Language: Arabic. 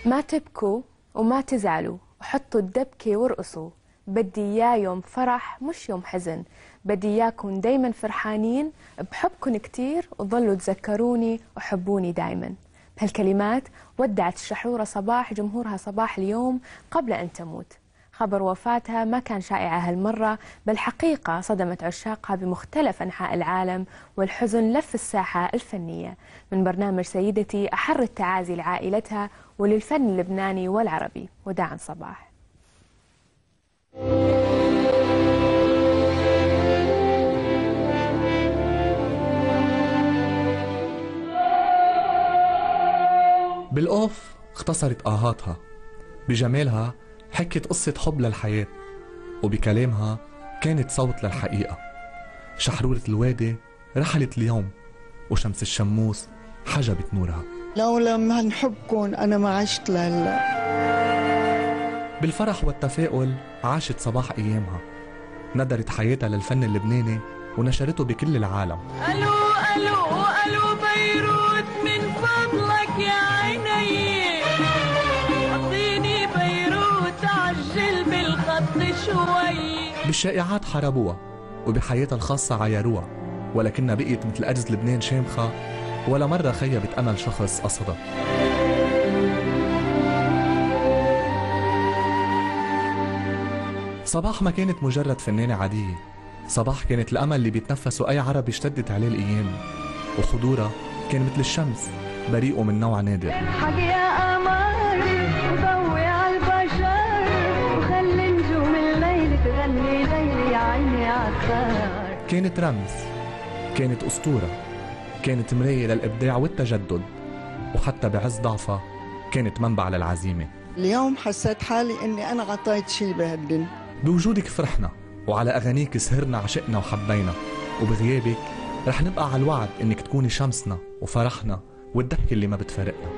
ما تبكوا وما تزعلوا وحطوا الدبكة وارقصوا، بدي إياه يوم فرح مش يوم حزن، بدي إياكم دايما فرحانين، بحبكن كتير وظلوا تذكروني وحبوني دايما. بهالكلمات ودعت الشحرورة صباح جمهورها صباح اليوم قبل أن تموت. خبر وفاتها ما كان شائعة هالمرة، بل حقيقة صدمت عشاقها بمختلف أنحاء العالم، والحزن لف الساحة الفنية. من برنامج سيدتي أحر التعازي لعائلتها وللفن اللبناني والعربي. وداعا صباح. بالقوف اختصرت آهاتها، بجمالها حكت قصة حب للحياة، وبكلامها كانت صوت للحقيقة. شحرورة الوادي رحلت اليوم، وشمس الشموس حجبت نورها. لولا ما نحبكن أنا ما عشت لهلا. بالفرح والتفاؤل عاشت صباح أيامها، ندرت حياتها للفن اللبناني ونشرته بكل العالم. ألو ألو ألو بيروت من فضلك يا عيني، أعطيني بيروت عجل بالخط شوي. بالشائعات حاربوها وبحياتها الخاصة عايروها، ولكنها بقيت مثل أرز لبنان شامخة، ولا مرة خيبت أمل شخص قصدها. صباح ما كانت مجرد فنانة عادية، صباح كانت الأمل اللي بيتنفسوا أي عربي اشتدت عليه الأيام، وحضورها كان مثل الشمس بريء ومن نوع نادر. اضحك يا قمري وضوي على البشر، وخلي نجوم الليل تغني ليلي يا عيني عالسهر. كانت رمز، كانت أسطورة، كانت مراية للإبداع والتجدد، وحتى بعز ضعفها كانت منبع للعزيمة. اليوم حسيت حالي إني أنا غطيت شي بهالدنيا. بوجودك فرحنا، وعلى أغانيك سهرنا عشقنا وحبينا، وبغيابك رح نبقى على الوعد إنك تكوني شمسنا وفرحنا والضحكة اللي ما بتفارقنا.